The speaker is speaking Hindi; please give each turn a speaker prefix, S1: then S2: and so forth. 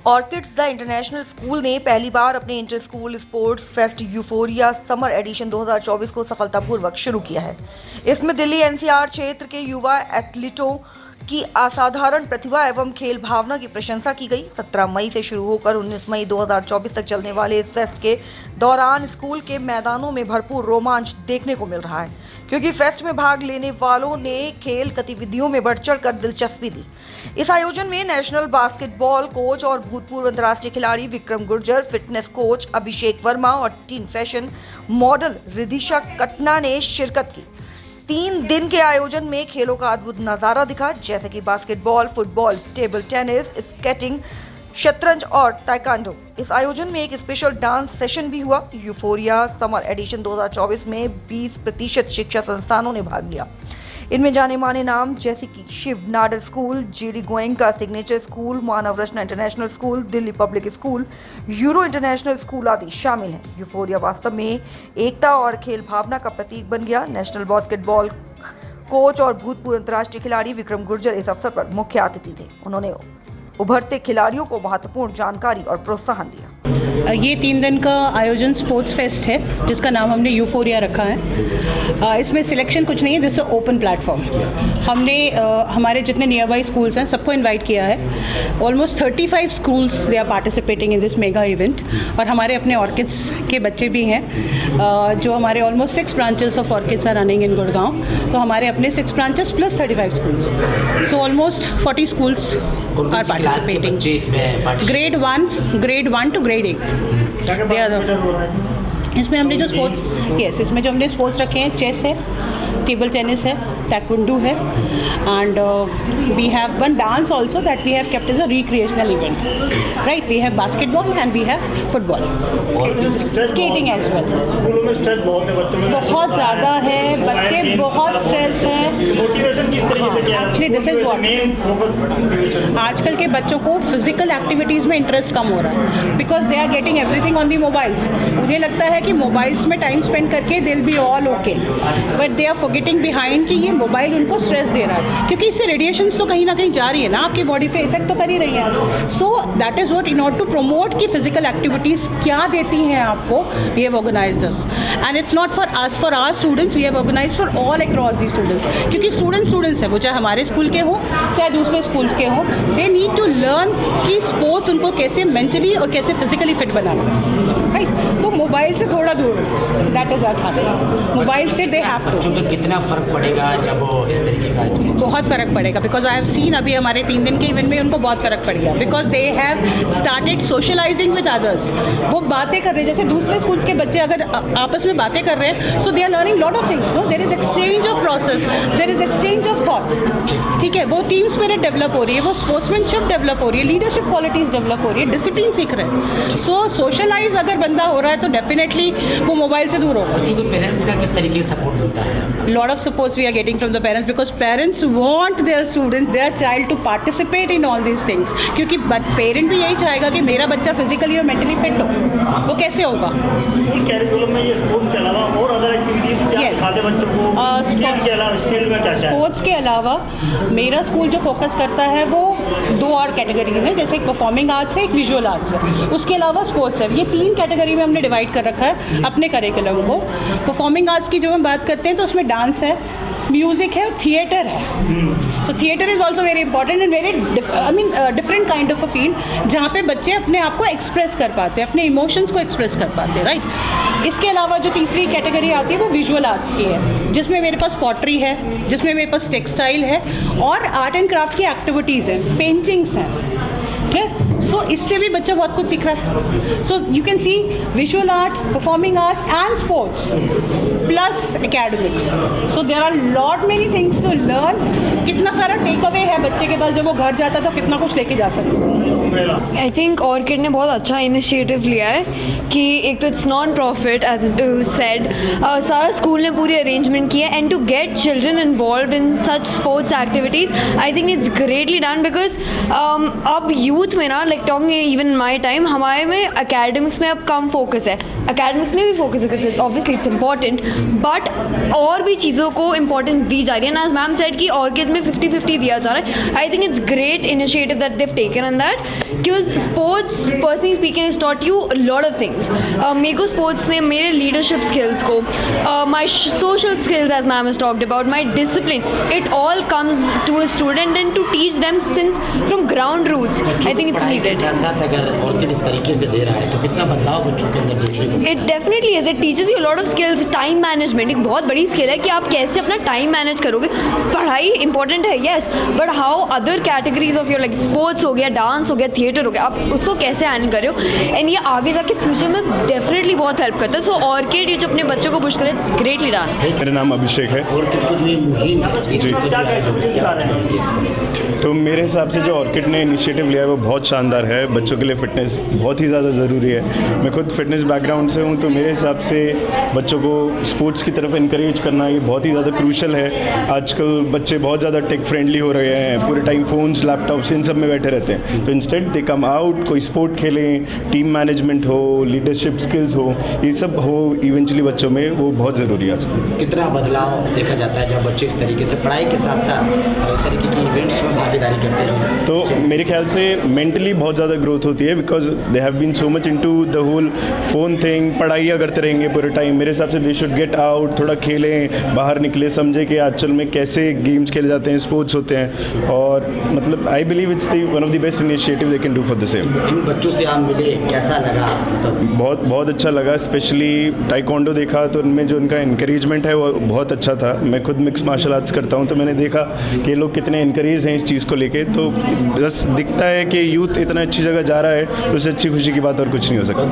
S1: ऑर्किड्स द इंटरनेशनल स्कूल ने पहली बार अपने inter school sports fest Euphoria summer edition 2024 को सफलतापूर्वक शुरू किया है। इसमें दिल्ली एनसीआर क्षेत्र के युवा एथलीटों की असाधारण प्रतिभा एवं खेल भावना की प्रशंसा की गई। 17 मई से शुरू होकर 19 मई 2024 तक चलने वाले इस फेस्ट के दौरान स्कूल के मैदानों में भरपूर रोमांच देखने को मिल रहा है, क्योंकि फेस्ट में भाग लेने वालों ने खेल गतिविधियों में बढ़ चढ़कर दिलचस्पी दी। इस आयोजन में नेशनल बास्केटबॉल कोच और भूतपूर्व अंतर्राष्ट्रीय खिलाड़ी विक्रम गुर्जर, फिटनेस कोच अभिषेक वर्मा और टीन फैशन मॉडल रिधिशा कटना ने शिरकत की। 3 दिन के आयोजन में खेलों का अद्भुत नज़ारा दिखा, जैसे कि basketball, football, table tennis, skating, शतरंज और ताइक्वांडो। इस आयोजन में एक स्पेशल डांस सेशन भी हुआ। यूफोरिया समर एडिशन 2024 में 20% शिक्षा संस्थानों ने भाग लिया। इनमें जाने माने नाम जैसे कि Shiv Nadar school, G D Goenka signature school, Manav Rachna international school, Delhi public school, Euro international school आदि शामिल हैं। यूफोरिया वास्तव में एकता और खेल भावना का प्रतीक बन गया। नेशनल बास्केटबॉल कोच और भूतपूर्व अंतर्राष्ट्रीय खिलाड़ी विक्रम गुर्जर इस अवसर पर मुख्य अतिथि थे। उन्होंने उभरते खिलाड़ियों को महत्वपूर्ण जानकारी और प्रोत्साहन दिया।
S2: ये 3 दिन का आयोजन स्पोर्ट्स फेस्ट है, जिसका नाम हमने यूफोरिया रखा है। इसमें सिलेक्शन कुछ नहीं है, दिस ओपन प्लेटफॉर्म। हमने हमारे जितने नियर बाई स्कूल्स हैं सबको इनवाइट किया है। Almost 35 schools they are participating in this mega event. और हमारे अपने ऑर्किड्स के बच्चे भी हैं, जो हमारे almost 6 branches of Orchids are running in Gurgaon. तो हमारे अपने 6 branches plus 35 schools, so almost 40 schools are participating. Grade 1 to grade 8। इसमें हमने जो स्पोर्ट्स रखे हैं, चेस है, टेबल टेनिस है, taekwondo है, and we have one dance also that we have kept as a recreational event, right? We have basketball and we have football, skating as well।
S3: स्कूलों में स्ट्रेस बहुत है बच्चों में,
S2: बहुत ज़्यादा है, बच्चे बहुत स्ट्रेस हैं।
S3: मोटिवेशन किस तरीके से?
S2: एक्चुअली दिस इज व्हाट आजकल के बच्चों को फिजिकल एक्टिविटीज़ में इंटरेस्ट कम हो रहा है, because they are getting everything on the mobiles. उन्हें लगता है कि मोबाइल्स में टाइम स्पेंड करके they will be all okay, but they are forgetting behind कि ये मोबाइल उनको स्ट्रेस दे रहा है, क्योंकि इससे रेडिएशंस तो कहीं ना कहीं जा रही है ना, आपकी बॉडी पे इफेक्ट तो कर ही रही है। So that is what, in order to promote कि फिजिकल एक्टिविटीज़ क्या देती हैं आपको, we have organise this and it's not for us, for our students, we have organise for all across the students, क्योंकि स्टूडेंट्स हैं, वो चाहे हमारे स्कूल के हों चाहे दूसरे स्कूल्स के हों, दे नीड टू लर्न कि स्पोर्ट्स उनको कैसे मेंटली और कैसे फिजिकली फिट बनाना, राइट? तो मोबाइल से थोड़ा दूर, दैट इज आउट। मोबाइल से दे हैव टू।
S4: बच्चों पे कितना फ़र्क पड़ेगा जब वो इस तरीके का?
S2: बहुत फ़र्क पड़ेगा, बिकॉज आई हैव सीन अभी हमारे 3 दिन के इवेंट में उनको बहुत फ़र्क पड़ गया, because they have started socialising with others. वो बातें कर रहे हैं, जैसे दूसरे स्कूल्स के बच्चे अगर आपस में बातें कर रहे हैं, so they are learning lot of things, no, there is exchange of process, there is exchange of thoughts, ठीक है? वो टीम स्पिरिट डेवलप हो रही है, वो स्पोर्ट्समैनशिप डेवलप हो रही है, लीडरशिप क्वालिटीज़ डेवलप हो रही है, डिसिप्लिन सीख रहे हैं। सो सोशलाइज अगर बंदा हो रहा है तो डेफिनेटली वो मोबाइल से दूर होगा।
S4: बच्चों के पेरेंट्स का किस तरीके से सपोर्ट मिलता है?
S2: Lot of supports we are getting from the parents, because parents want their students, their child to participate in all these things, क्योंकि पेरेंट भी यही चाहेगा कि मेरा बच्चा फिजिकली और मेंटली फिट हो। वो कैसे होगा?
S3: स्कूल कैरिकुलम में ये स्पोर्ट्स के अलावा और अदर एक्टिविटीज़ क्या सिखाते बच्चों को? स्पोर्ट्स के अलावा स्किल में क्या?
S2: स्पोर्ट्स के अलावा मेरा स्कूल जो फोकस करता है वो 2 और कैटेगरीज हैं, जैसे एक परफॉर्मिंग आर्ट्स है, एक विजुअल आर्ट्स है, उसके अलावा स्पोर्ट्स है। ये 3 कैटेगरी में हमने डिवाइड कर रखा है अपने करिकुलम को। परफॉर्मिंग आर्ट्स की जब हम बात करते हैं तो उसमें डांस है, म्यूज़िक है और थिएटर है। सो theatre is also very important and very different kind of a field, जहाँ पे बच्चे अपने आप को एक्सप्रेस कर पाते हैं, अपने इमोशंस को एक्सप्रेस कर पाते हैं, राइट? इसके अलावा जो तीसरी कैटेगरी आती है वो विजुअल आर्ट्स की है, जिसमें मेरे पास पॉटरी है, जिसमें मेरे पास टेक्सटाइल है और आर्ट एंड क्राफ्ट की एक्टिविटीज़ हैं, पेंटिंग्स हैं, ठीक है? सो इससे भी बच्चा बहुत कुछ सीख रहा है। So you can see visual art, performing arts and sports plus academics, so there are lot many things to learn. कितना सारा टेक अवे है बच्चे के पास, जब वो घर जाता है तो कितना कुछ लेके जा सकता है।
S5: आई थिंक ऑर्किड ने बहुत अच्छा इनिशिएटिव लिया है कि एक तो it's non profit as said, सारा स्कूल ने पूरी अरेंजमेंट की है, and to get children involve in such sports activities I think it's greatly done, because अब यूथ में ना like talking even my time, हमारे में एकेडमिक्स में अब कम फोकस है, एकेडमिक्स में भी फोकस है, ऑब्वियसली इट्स इम्पॉर्टेंट, बट और भी चीज़ों को इंपॉर्टेंस दी जा रही है। एज मैम सेड कि ऑर्किड्स में 50-50 दिया जा रहा है। I think it's great initiative that they've taken on that, because sports personally speaking is taught you lot of things. मेरे को स्पोर्ट्स ने मेरे लीडरशिप स्किल्स को, my social skills as ma'am has talked about, my discipline, it all comes to a student and to teach them since from ground roots. I think it's needed.
S4: साथ अगर ऑर्किड इस तरीके से दे रहा है तो कितना बदलाव बच्चों के अंदर देखने को?
S5: It definitely is, it teaches you lot of skills. Time management एक बहुत बड़ी स्किल है कि आप कैसे अपना टाइम मैनेज करोगे। पढ़ाई इंपॉर्टेंट है yes, but how other categories of your like sports हो गया, डांस हो गया, थिएटर हो गया, आप उसको कैसे हैंडल कर रहे हो, एंड ये आगे जाके फ्यूचर में डेफिनेटली बहुत हेल्प करता है। सो ऑर्किड ये जो अपने बच्चों को पुश करे, ग्रेटली डन।
S6: मेरा नाम अभिषेक है।
S4: ऑर्किड की जो ये मुहिम है
S6: जी। तो मेरे हिसाब से जो ऑर्किड ने इनिशिएटिव लिया है वो बहुत शानदार है। बच्चों के लिए फ़िटनेस बहुत ही ज़्यादा ज़रूरी है। मैं खुद फिटनेस बैकग्राउंड से हूँ, तो मेरे हिसाब से बच्चों को स्पोर्ट्स की तरफ इनकरेज करना ये बहुत ही ज़्यादा क्रूशल है। आजकल बच्चे बहुत ज़्यादा टेक फ्रेंडली हो रहे हैं, पूरे टाइम फ़ोन्स, लैपटॉप्स इन सब में बैठे रहते हैं। तो इंस्टेड दे कम आउट, कोई स्पोर्ट खेलें, टीम मैनेजमेंट हो, लीडरशिप स्किल्स हो, ये सब हो इवेंचुअली बच्चों में, वो बहुत ज़रूरी है आजकल।
S4: कितना बदलाव देखा जाता है जब बच्चे इस तरीके से पढ़ाई के साथ साथ इस तरीके की इवेंट्स में भागीदारी करते हैं?
S6: तो मेरे ख्याल से मेंटली बहुत ज़्यादा ग्रोथ होती है, because they have been so much into the whole phone thing. पढ़ाइयाँ करते रहेंगे पूरे टाइम। मेरे हिसाब से दे शुड गेट आउट, थोड़ा खेलें, बाहर निकले, समझे कि आजकल में कैसे गेम्स खेले जाते हैं, स्पोर्ट्स होते हैं। और मतलब I believe it's the one of the best initiative they can do for the same.
S4: इन बच्चों से आप मिले, कैसा लगा?
S6: बहुत बहुत अच्छा लगा। स्पेशली टाइकोंडो देखा तो उनमें जो उनका इनकरेजमेंट है वो बहुत अच्छा था। मैं खुद मिक्स मार्शल आर्ट्स करता हूँ, तो मैंने देखा कि ये लोग कितने इनकरेज हैं इस चीज़ को लेके। तो बस दिखता है कि यूथ इतना अच्छी जगह जा रहा है, उससे अच्छी खुशी की बात और कुछ नहीं हो सकती।